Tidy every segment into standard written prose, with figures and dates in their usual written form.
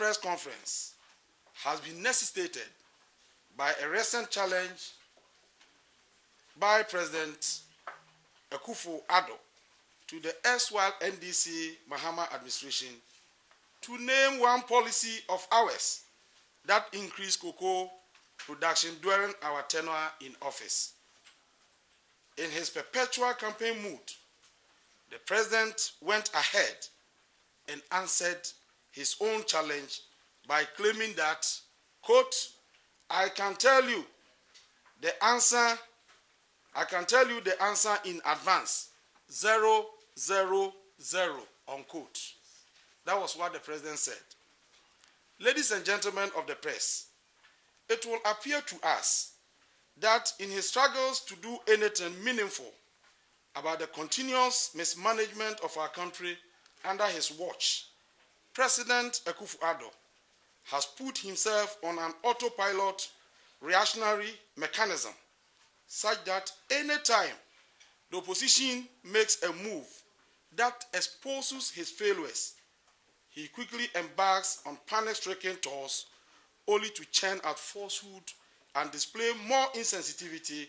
press conference has been necessitated by a recent challenge by President Akufo-Addo to the erstwhile NDC Mahama administration to name one policy of ours that increased cocoa production during our tenure in office. In his perpetual campaign mood, the president went ahead and answered his own challenge by claiming that, quote, I can tell you the answer in advance, 000, unquote. That was what the president said. Ladies and gentlemen of the press, it will appear to us that in his struggles to do anything meaningful about the continuous mismanagement of our country under his watch, President Akufo-Addo has put himself on an autopilot reactionary mechanism such that any time the opposition makes a move that exposes his failures, he quickly embarks on panic-stricken tours only to churn out falsehood and display more insensitivity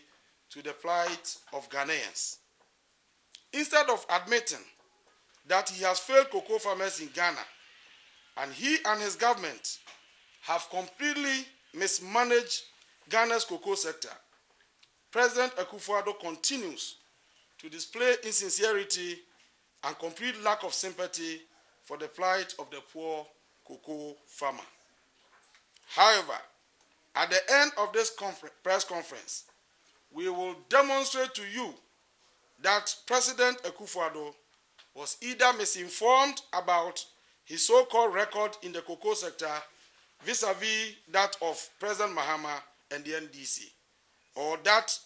to the plight of Ghanaians. Instead of admitting that he has failed cocoa farmers in Ghana and he and his government have completely mismanaged Ghana's cocoa sector, President Akufo-Addo continues to display insincerity and complete lack of sympathy for the plight of the poor cocoa farmer. However, at the end of this press conference, we will demonstrate to you that President Akufo-Addo was either misinformed about his so-called record in the cocoa sector vis-a-vis that of President Mahama and the NDC, or that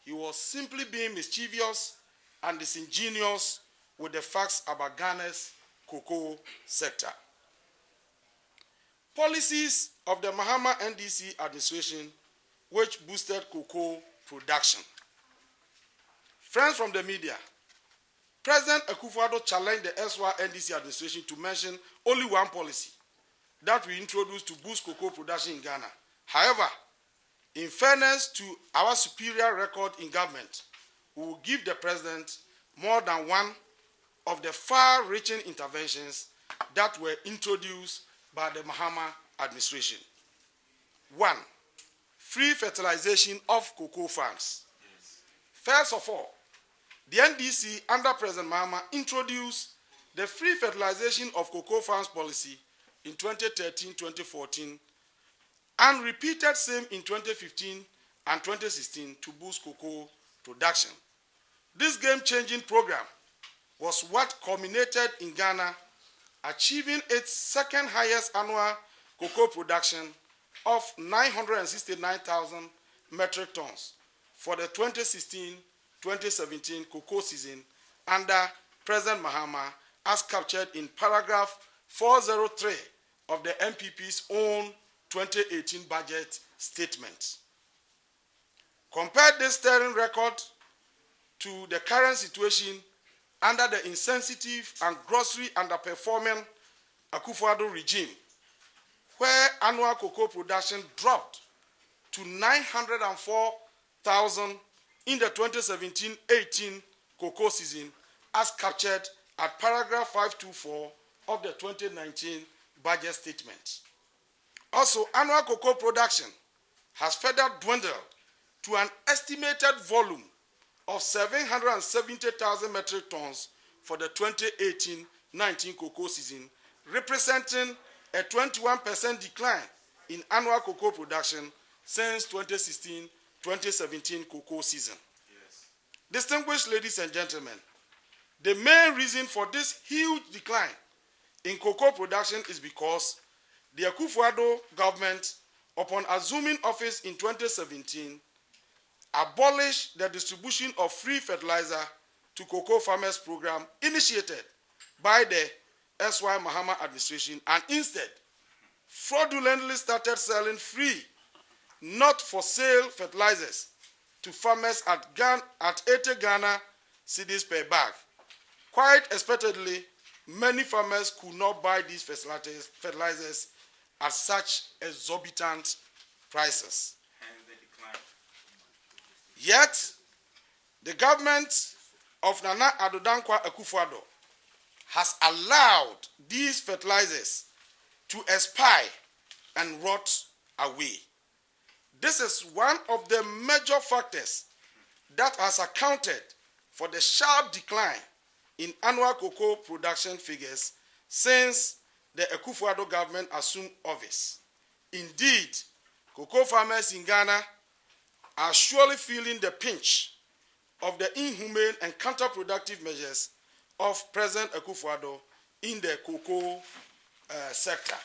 he was simply being mischievous and disingenuous with the facts about Ghana's cocoa sector. Policies of the Mahama NDC administration which boosted cocoa production. Friends from the media, President Akufo-Addo challenged the erstwhile NDC administration to mention only one policy that we introduced to boost cocoa production in Ghana. However, in fairness to our superior record in government, we will give the president more than one of the far-reaching interventions that were introduced by the Mahama administration. 1. Free fertilization of cocoa farms. Yes. First of all, the NDC under President Mahama introduced the free fertilization of cocoa farms policy in 2013-2014 and repeated same in 2015 and 2016 to boost cocoa production. This game-changing program was what culminated in Ghana achieving its second highest annual cocoa production of 969,000 metric tons for the 2016-2017 cocoa season under President Mahama, as captured in paragraph 403 of the MPP's own 2018 budget statement. Compare this stirring record to the current situation under the insensitive and grossly underperforming Akufo-Addo regime, where annual cocoa production dropped to 904,000 in the 2017-18 cocoa season, as captured at paragraph 524 of the 2019 budget statement. Also, annual cocoa production has further dwindled to an estimated volume of 770,000 metric tons for the 2018-19 cocoa season, representing a 21% decline in annual cocoa production since 2016-2017 cocoa season. Yes. Distinguished ladies and gentlemen, the main reason for this huge decline in cocoa production is because the Akufo-Addo government, upon assuming office in 2017, abolished the distribution of free fertilizer to cocoa farmers program initiated by the erstwhile Mahama administration, and instead fraudulently started selling free, not for sale fertilizers to farmers at 80 Ghana cedis per bag. Quite expectedly, many farmers could not buy these fertilizers at such exorbitant prices. Yet, the government of Nana Addo Dankwa Akufo-Addo has allowed these fertilizers to expire and rot away. This is one of the major factors that has accounted for the sharp decline in annual cocoa production figures since the Akufo-Addo government assumed office. Indeed, cocoa farmers in Ghana are surely feeling the pinch of the inhumane and counterproductive measures of President Akufo-Addo in the cocoa sector.